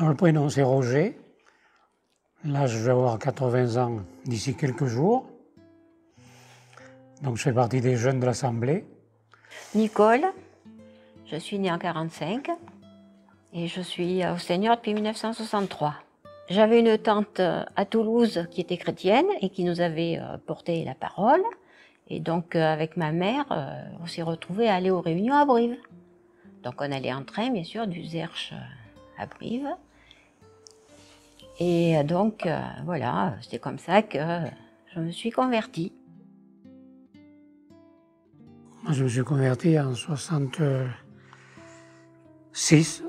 Alors, le prénom, c'est Roger. Là, je vais avoir 80 ans d'ici quelques jours. Donc, je fais partie des jeunes de l'Assemblée. Nicole, je suis née en 1945 et je suis au Seigneur depuis 1963. J'avais une tante à Toulouse qui était chrétienne et qui nous avait porté la parole. Et donc, avec ma mère, on s'est retrouvés à aller aux réunions à Brive. Donc, on allait en train, bien sûr, du Zerche à Brive. Et donc, voilà, c'est comme ça que je me suis convertie. Moi, je me suis converti en 1966.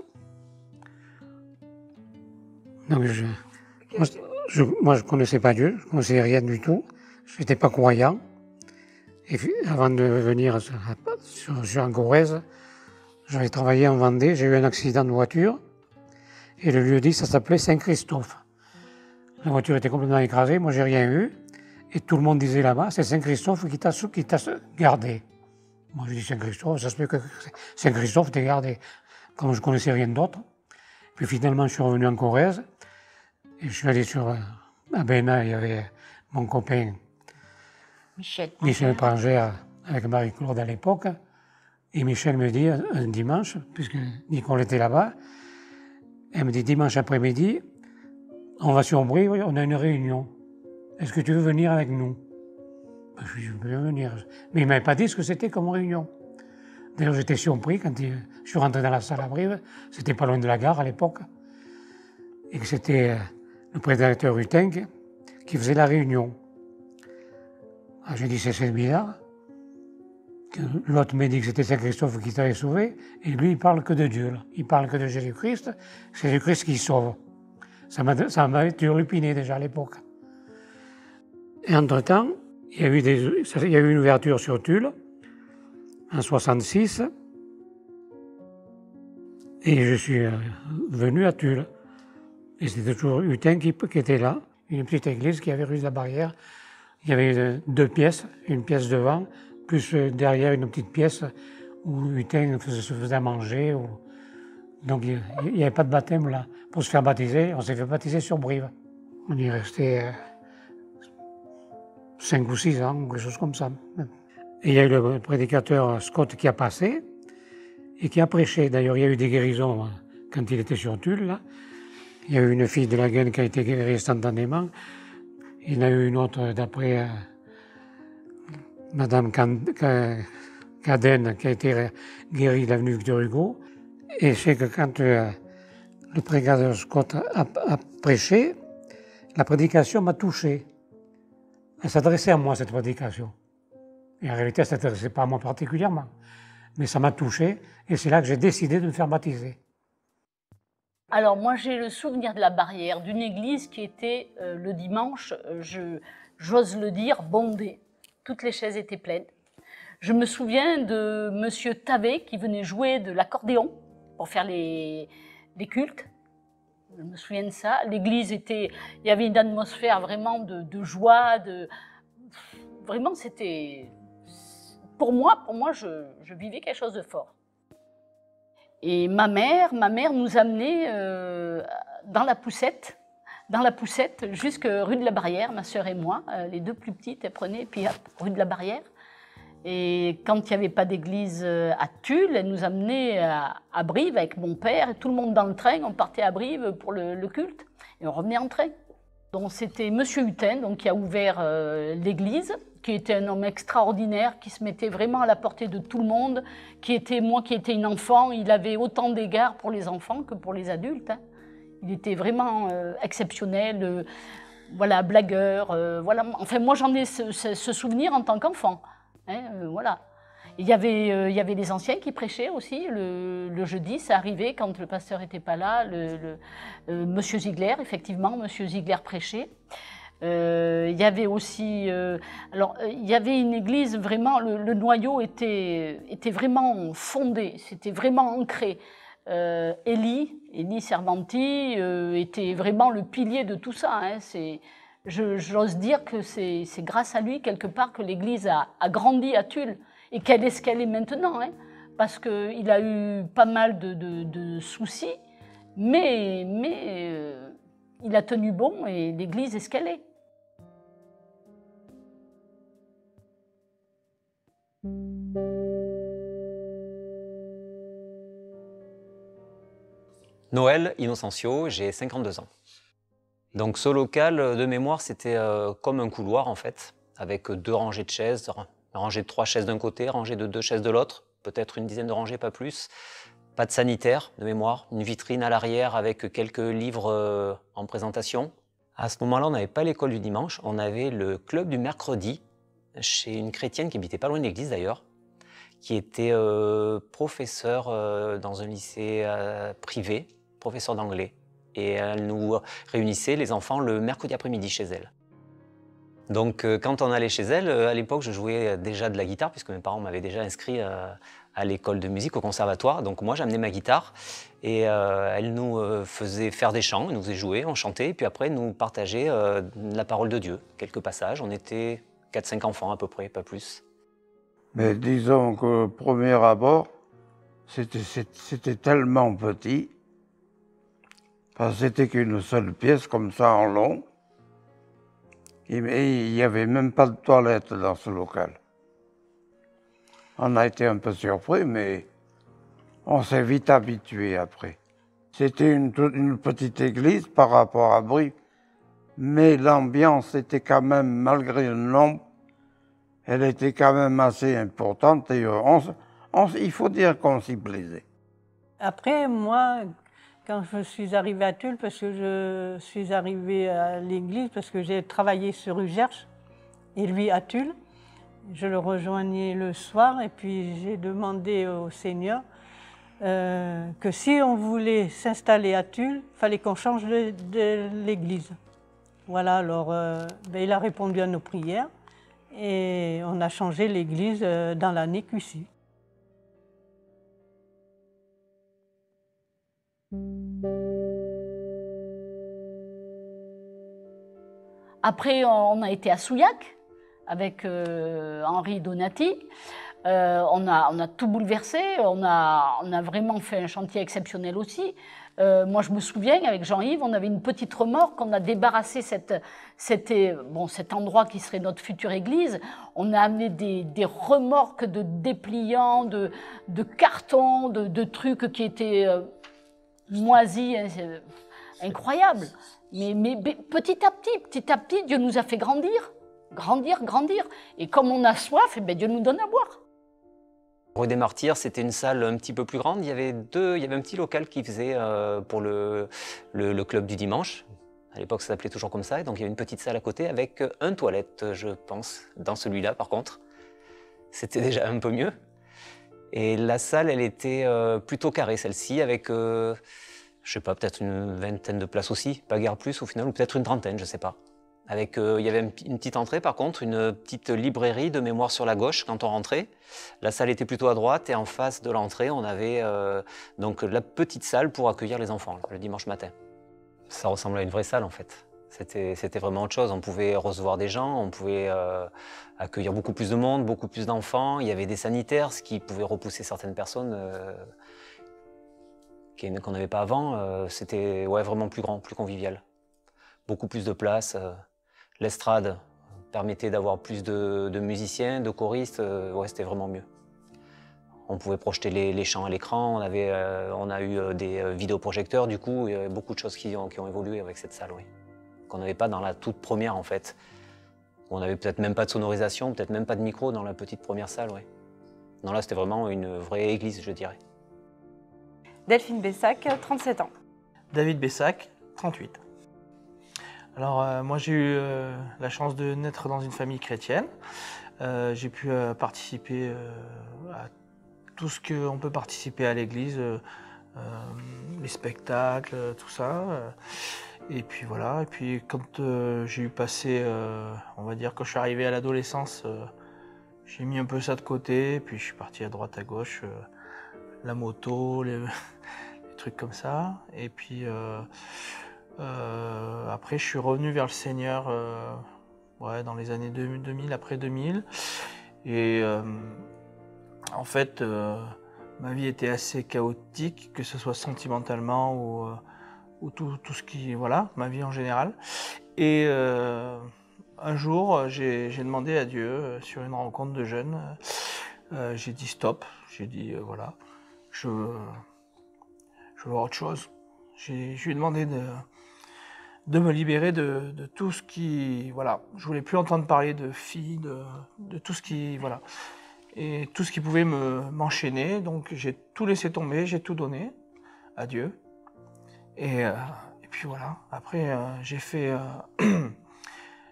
Donc, moi, je ne connaissais pas Dieu, je ne connaissais rien du tout. Je n'étais pas croyant. Et puis, avant de venir sur en Corrèze, j'avais travaillé en Vendée, j'ai eu un accident de voiture. Et le lieu-dit, ça s'appelait Saint-Christophe. La voiture était complètement écrasée, moi j'ai rien eu. Et tout le monde disait là-bas, c'est Saint-Christophe qui t'a gardé. Moi je dis Saint-Christophe, ça se peut que Saint-Christophe t'ait gardé. Comme je ne connaissais rien d'autre. Puis finalement je suis revenu en Corrèze. Et je suis allé à Bénin, il y avait mon copain Michel Prangère avec Marie-Claude à l'époque. Et Michel me dit un dimanche, puisque Nicole était là-bas, elle me dit dimanche après-midi, on va sur Brive, on a une réunion. Est-ce que tu veux venir avec nous? Je dis, je veux venir. Mais il ne m'avait pas dit ce que c'était comme réunion. D'ailleurs, j'étais surpris quand je suis rentré dans la salle à Brive. C'était pas loin de la gare à l'époque. Et que c'était le prédicateur Hutin qui faisait la réunion. Alors, j'ai dit, c'est bizarre. L'autre m'a dit que c'était Saint-Christophe qui t'avait sauvé. Et lui, il parle que de Dieu. Là. Il parle que de Jésus-Christ. C'est Jésus-Christ qui sauve. Ça m'avait turlupiné déjà à l'époque. Et entre-temps, il y a eu une ouverture sur Tulle, en 1966, et je suis venu à Tulle. Et c'était toujours Hutin qui était là, une petite église qui avait rue de la Barrière. Il y avait deux pièces, une pièce devant, plus derrière une petite pièce où Hutin se faisait manger. Donc il n'y avait pas de baptême là. Pour se faire baptiser, on s'est fait baptiser sur Brive. On y est resté 5 ou 6 ans, quelque chose comme ça. Et il y a eu le prédicateur Scott qui a passé et qui a prêché. D'ailleurs, il y a eu des guérisons quand il était sur Tulle. Là. Il y a eu une fille de la Gaine qui a été guérie instantanément. Il y en a eu une autre d'après Madame Cadenne qui a été guérie de l'avenue Victor Hugo. Et c'est que quand le prédicateur Scott a prêché, la prédication m'a touché. Elle s'adressait à moi, cette prédication. Et en réalité, elle ne s'adressait pas à moi particulièrement. Mais ça m'a touché, et c'est là que j'ai décidé de me faire baptiser. Alors moi, j'ai le souvenir de la Barrière, d'une église qui était le dimanche, j'ose le dire, bondée. Toutes les chaises étaient pleines. Je me souviens de Monsieur Tavet qui venait jouer de l'accordéon pour faire les cultes. Je me souviens de ça. L'église il y avait une atmosphère vraiment de joie, vraiment c'était, pour moi, je vivais quelque chose de fort. Et ma mère nous amenait dans la poussette jusque rue de la Barrière, ma sœur et moi, les deux plus petites, elles prenaient, puis hop, rue de la Barrière. Et quand il n'y avait pas d'église à Tulle, elle nous amenait à Brive avec mon père, et tout le monde dans le train, on partait à Brive pour le culte, et on revenait en train. Donc c'était Monsieur Hutin donc, qui a ouvert l'église, qui était un homme extraordinaire, qui se mettait vraiment à la portée de tout le monde, moi qui étais une enfant, il avait autant d'égards pour les enfants que pour les adultes. Hein. Il était vraiment exceptionnel, voilà, blagueur, voilà. Enfin moi j'en ai ce souvenir en tant qu'enfant. Hein, voilà. Il y avait les anciens qui prêchaient aussi le jeudi, ça arrivait quand le pasteur n'était pas là, Monsieur Ziegler, effectivement, Monsieur Ziegler prêchait. Il y avait aussi, il y avait une église vraiment, le noyau était vraiment fondé, c'était vraiment ancré. Élie Servanti était vraiment le pilier de tout ça. Hein, j'ose dire que c'est grâce à lui, quelque part, que l'église a grandi à Tulle. Et qu'elle est ce qu'elle est maintenant. Hein, parce qu'il a eu pas mal de soucis. Mais il a tenu bon et l'église est ce qu'elle est. Noël Innocentio, j'ai 52 ans. Donc ce local, de mémoire, c'était comme un couloir en fait, avec 2 rangées de chaises, rangée de 3 chaises d'un côté, rangée de 2 chaises de l'autre, peut-être une dizaine de rangées, pas plus. Pas de sanitaire, de mémoire, une vitrine à l'arrière avec quelques livres en présentation. À ce moment-là, on n'avait pas l'école du dimanche, on avait le club du mercredi, chez une chrétienne qui habitait pas loin de l'église d'ailleurs, qui était professeure dans un lycée privé, professeur d'anglais. Et elle nous réunissait, les enfants, le mercredi après-midi chez elle. Donc quand on allait chez elle, à l'époque, je jouais déjà de la guitare, puisque mes parents m'avaient déjà inscrit à l'école de musique, au conservatoire. Donc moi, j'amenais ma guitare et elle nous faisait faire des chants, elle nous faisait jouer, on chantait, et puis après, elle nous partageait la parole de Dieu, quelques passages. On était 4-5 enfants à peu près, pas plus. Mais disons qu'au premier abord, c'était tellement petit, parce que c'était qu'une seule pièce comme ça en long, et il n'y avait même pas de toilette dans ce local. On a été un peu surpris, mais on s'est vite habitué après. C'était une petite église par rapport à Brie, mais l'ambiance était quand même, malgré le nombre, elle était quand même assez importante et il faut dire qu'on s'y plaisait. Après, moi, quand je suis arrivée à Tulle, parce que je suis arrivée à l'église, parce que j'ai travaillé sur Ugerche, et lui à Tulle, je le rejoignais le soir, et puis j'ai demandé au Seigneur que si on voulait s'installer à Tulle, il fallait qu'on change de l'église. Voilà, alors il a répondu à nos prières, et on a changé l'église dans l'année qui suit. Après, on a été à Souillac avec Henri Donati. On a tout bouleversé, on a vraiment fait un chantier exceptionnel aussi. Moi, je me souviens, avec Jean-Yves, on avait une petite remorque, on a débarrassé cet endroit qui serait notre future église. On a amené des remorques de dépliants, de cartons, de trucs qui étaient moisis, incroyables. Mais petit à petit, Dieu nous a fait grandir. Et comme on a soif, Dieu nous donne à boire. Rue des Martyrs, c'était une salle un petit peu plus grande. Il y avait un petit local qui faisait pour le club du dimanche. À l'époque, ça s'appelait toujours comme ça. Et donc, il y avait une petite salle à côté avec un toilette, je pense. Dans celui-là, par contre, c'était déjà un peu mieux. Et la salle, elle était plutôt carrée, celle-ci, avec, je sais pas, peut-être une vingtaine de places aussi. Pas guère plus au final, ou peut-être une trentaine, je sais pas. Avec, il y avait une petite entrée, par contre, une petite librairie de mémoire sur la gauche quand on rentrait. La salle était plutôt à droite et en face de l'entrée, on avait donc la petite salle pour accueillir les enfants le dimanche matin. Ça ressemblait à une vraie salle en fait. C'était vraiment autre chose. On pouvait recevoir des gens, on pouvait accueillir beaucoup plus de monde, beaucoup plus d'enfants. Il y avait des sanitaires, ce qui pouvait repousser certaines personnes qu'on n'avait pas avant. C'était vraiment plus grand, plus convivial. Beaucoup plus de place. L'estrade permettait d'avoir plus de musiciens, de choristes, c'était vraiment mieux. On pouvait projeter les chants à l'écran, on a eu des vidéoprojecteurs du coup, il y a beaucoup de choses qui ont évolué avec cette salle, oui. Qu'on n'avait pas dans la toute première en fait. On n'avait peut-être même pas de sonorisation, peut-être même pas de micro dans la petite première salle, oui. Non, là c'était vraiment une vraie église, je dirais. Delphine Bessac, 37 ans. David Bessac, 38. Alors moi j'ai eu la chance de naître dans une famille chrétienne. J'ai pu participer à tout ce qu'on peut participer à l'église, les spectacles, tout ça. Et puis voilà, et puis quand j'ai eu passé, on va dire quand je suis arrivé à l'adolescence, j'ai mis un peu ça de côté, puis je suis parti à droite à gauche, la moto, les trucs comme ça. Et puis après, je suis revenu vers le Seigneur dans les années 2000, après 2000. Et en fait, ma vie était assez chaotique, que ce soit sentimentalement ou ou tout ce qui, voilà, ma vie en général. Et un jour, j'ai demandé à Dieu, sur une rencontre de jeunes, j'ai dit stop, j'ai dit voilà, je veux autre chose. Je lui ai demandé de me libérer de tout ce qui, voilà, je voulais plus entendre parler de filles, de tout ce qui, voilà, et tout ce qui pouvait m'enchaîner. Donc j'ai tout laissé tomber, j'ai tout donné à Dieu. Et puis voilà, après j'ai fait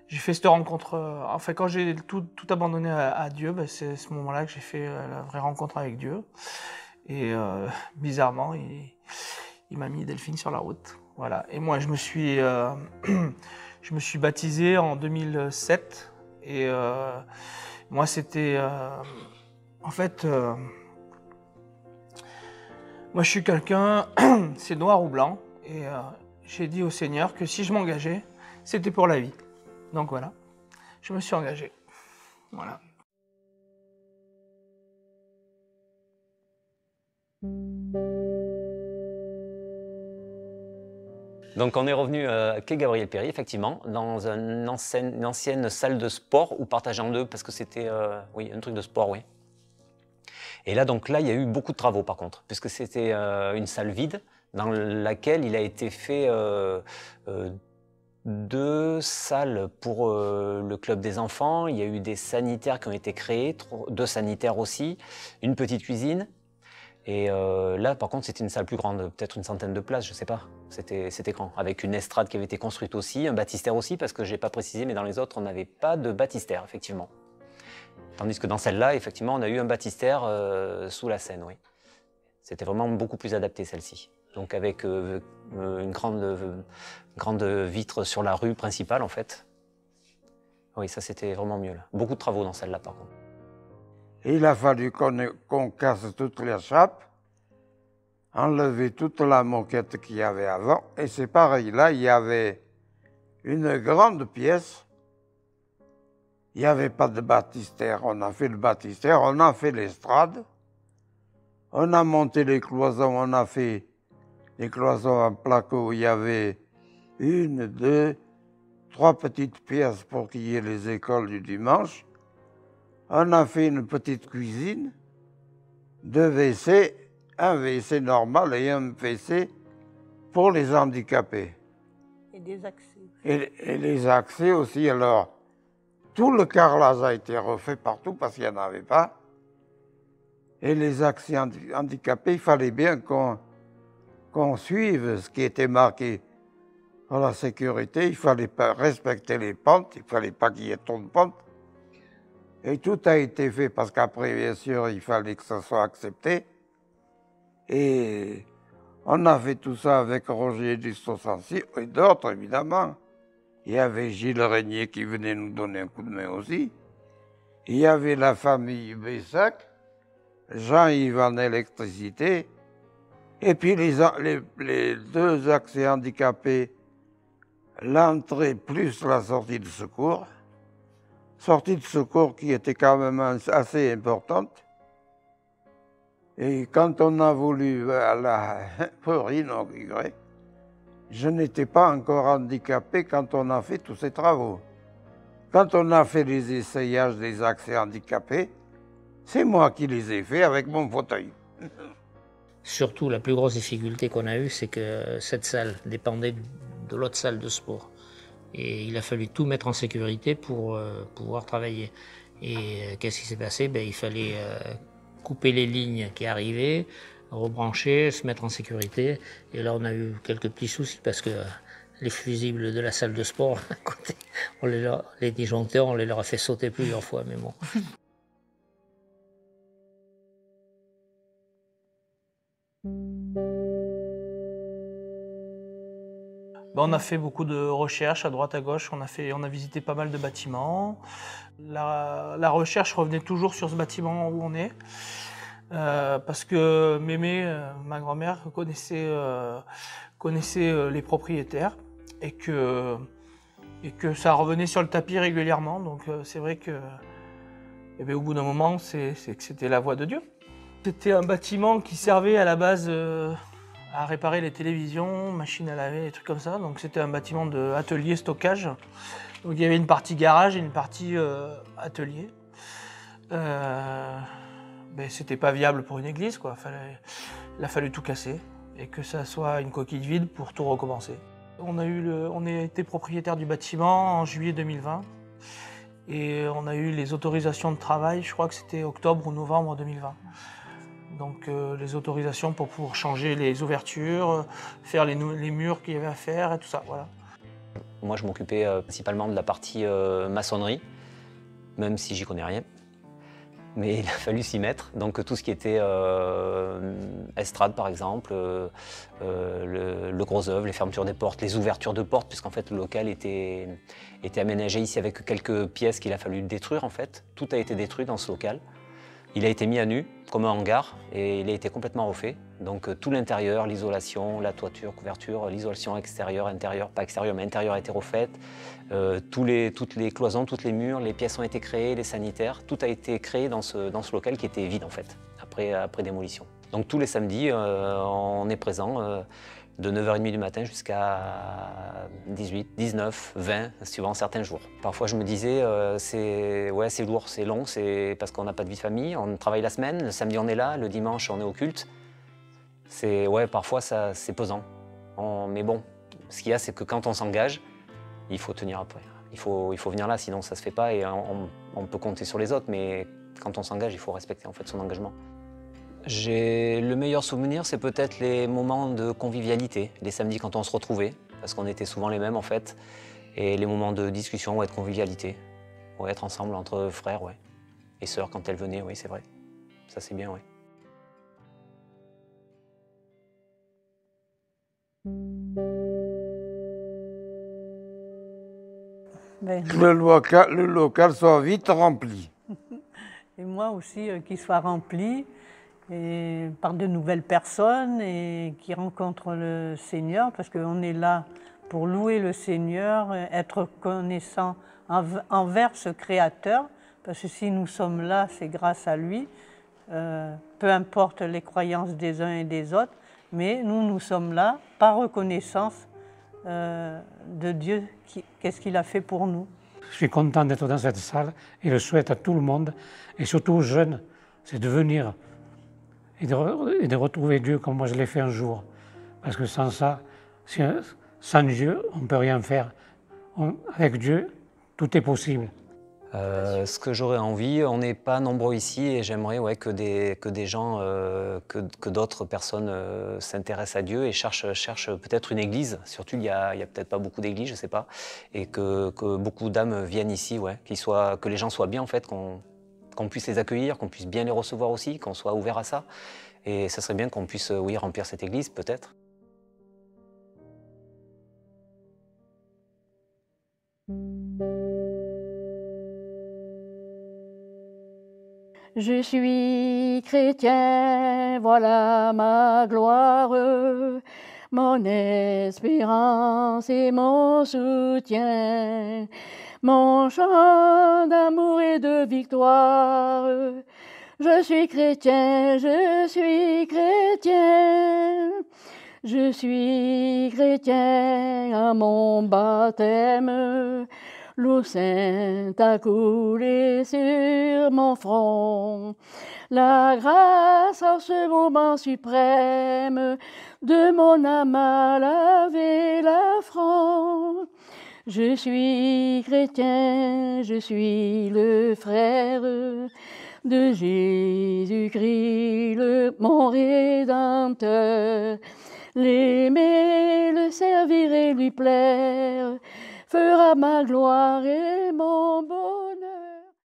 cette rencontre, enfin quand j'ai tout abandonné à Dieu, ben, c'est à ce moment-là que j'ai fait la vraie rencontre avec Dieu. Et bizarrement, il m'a mis Delphine sur la route. Voilà. Et moi je me suis baptisé en 2007. Et moi c'était, en fait, moi je suis quelqu'un, c'est noir ou blanc. Et j'ai dit au Seigneur que si je m'engageais, c'était pour la vie. Donc voilà, je me suis engagé. Voilà. Donc on est revenu quai Gabriel Péri, effectivement, dans une ancienne salle de sport, ou partagée en deux, parce que c'était oui, un truc de sport, oui. Et là, donc là, il y a eu beaucoup de travaux, par contre, puisque c'était une salle vide, dans laquelle il a été fait 2 salles pour le club des enfants. Il y a eu des sanitaires qui ont été créés, 2 sanitaires aussi, une petite cuisine. Et là, par contre, c'était une salle plus grande, peut-être une centaine de places, je sais pas. C'était grand, avec une estrade qui avait été construite aussi, un baptistère aussi, parce que je n'ai pas précisé, mais dans les autres, on n'avait pas de baptistère, effectivement. Tandis que dans celle-là, effectivement, on a eu un baptistère sous la scène, oui. C'était vraiment beaucoup plus adapté, celle-ci. Donc avec une grande vitre sur la rue principale, en fait. Oui, ça, c'était vraiment mieux, là. Beaucoup de travaux dans celle-là, par contre. Il a fallu qu'on casse toutes les chapes, enlever toute la moquette qu'il y avait avant. Et c'est pareil, là, il y avait une grande pièce. Il n'y avait pas de baptistère. On a fait le baptistère, on a fait l'estrade. On a monté les cloisons, on a fait les cloisons en placo où il y avait 1, 2, 3 petites pièces pour qu'il y ait les écoles du dimanche. On a fait une petite cuisine, 2 WC, un WC normal et un WC pour les handicapés. Et des accès. Et les accès aussi. Alors, tout le carrelage a été refait partout parce qu'il n'y en avait pas. Et les accès handicapés, il fallait bien qu'on suive ce qui était marqué pour la sécurité. Il fallait pas respecter les pentes, il ne fallait pas qu'il y ait trop de pentes. Et tout a été fait parce qu'après, bien sûr, il fallait que ça soit accepté. Et on a fait tout ça avec Roger Dustosancy et d'autres, évidemment. Il y avait Gilles Régnier qui venait nous donner un coup de main aussi. Il y avait la famille Bessac, Jean-Yves en électricité. Et puis les 2 accès handicapés, l'entrée plus la sortie de secours. Sortie de secours qui était quand même assez importante. Et quand on a voulu pour inaugurer, je n'étais pas encore handicapé quand on a fait tous ces travaux. Quand on a fait les essayages des accès handicapés, c'est moi qui les ai faits avec mon fauteuil. Surtout, la plus grosse difficulté qu'on a eue, c'est que cette salle dépendait de l'autre salle de sport. Et il a fallu tout mettre en sécurité pour pouvoir travailler. Et qu'est-ce qui s'est passé? Il fallait couper les lignes qui arrivaient, rebrancher, se mettre en sécurité. Et là, on a eu quelques petits soucis parce que les fusibles de la salle de sport, les disjoncteurs, on les leur a fait sauter plusieurs fois, mais bon. On a fait beaucoup de recherches à droite à gauche, on a visité pas mal de bâtiments. La recherche revenait toujours sur ce bâtiment où on est, parce que Mémé, ma grand-mère, connaissait les propriétaires et que ça revenait sur le tapis régulièrement. Donc c'est vrai que au bout d'un moment, c'est que c'était la voix de Dieu. C'était un bâtiment qui servait à la base à réparer les télévisions, machines à laver, des trucs comme ça. Donc c'était un bâtiment d'atelier stockage. Donc il y avait une partie garage et une partie atelier. Ben, c'était pas viable pour une église, quoi. Il a fallu tout casser et que ça soit une coquille vide pour tout recommencer. On a été propriétaire du bâtiment en juillet 2020 et on a eu les autorisations de travail, je crois que c'était octobre ou novembre 2020. Donc les autorisations pour pouvoir changer les ouvertures, faire les murs qu'il y avait à faire et tout ça, voilà. Moi, je m'occupais principalement de la partie maçonnerie, même si j'y connais rien. Mais il a fallu s'y mettre. Donc tout ce qui était estrade, par exemple, le gros œuvre, les fermetures des portes, les ouvertures de portes, puisqu'en fait le local était aménagé ici avec quelques pièces qu'il a fallu détruire, en fait. Tout a été détruit dans ce local. Il a été mis à nu, comme un hangar, et il a été complètement refait. Donc tout l'intérieur, l'isolation, la toiture, couverture, l'isolation extérieure, intérieure, pas extérieure, mais intérieure a été refaite. Toutes les cloisons, tous les murs, les pièces ont été créées, les sanitaires, tout a été créé dans ce local qui était vide en fait, après démolition. Donc tous les samedis, on est présent de 9h30 du matin jusqu'à 18, 19, 20, suivant certains jours. Parfois je me disais, c'est lourd, c'est long, c'est parce qu'on n'a pas de vie de famille, on travaille la semaine, le samedi on est là, le dimanche on est au culte. Parfois c'est pesant. Mais bon, ce qu'il y a, c'est que quand on s'engage, il faut tenir après. Il faut venir là, sinon ça se fait pas et on peut compter sur les autres, mais quand on s'engage, il faut respecter en fait son engagement. Le meilleur souvenir, c'est peut-être les moments de convivialité, les samedis quand on se retrouvait, parce qu'on était souvent les mêmes en fait, et les moments de discussion, de convivialité, être ensemble entre frères, et sœurs quand elles venaient, oui c'est vrai. Ça c'est bien, oui. Ben, Le local soit vite rempli. et moi aussi, qu'il soit rempli et par de nouvelles personnes et qui rencontrent le Seigneur, parce qu'on est là pour louer le Seigneur, être reconnaissant envers ce Créateur, parce que si nous sommes là, c'est grâce à lui, peu importe les croyances des uns et des autres, mais nous sommes là par reconnaissance de Dieu, qu'est-ce qu'il a fait pour nous. Je suis content d'être dans cette salle et je souhaite à tout le monde, et surtout aux jeunes, c'est de venir et de retrouver Dieu comme moi je l'ai fait un jour. Parce que sans ça, sans Dieu, on ne peut rien faire. Avec Dieu, tout est possible. Ce que j'aurais envie, on n'est pas nombreux ici et j'aimerais que des gens, que d'autres personnes s'intéressent à Dieu et cherchent peut-être une église. Surtout, il y a peut-être pas beaucoup d'églises, je ne sais pas, et que beaucoup d'âmes viennent ici, que les gens soient bien en fait, qu'on puisse les accueillir, qu'on puisse bien les recevoir aussi, qu'on soit ouvert à ça. Et ça serait bien qu'on puisse, remplir cette église peut-être. Je suis chrétien, voilà ma gloire, mon espérance et mon soutien, mon chant d'amour et de victoire. Je suis chrétien, je suis chrétien, je suis chrétien à mon baptême. L'eau sainte a coulé sur mon front. La grâce en ce moment suprême de mon âme a lavé l'affront. Je suis chrétien, je suis le frère de Jésus-Christ, mon Rédempteur. L'aimer, le servir et lui plaire fera ma gloire et mon bonheur.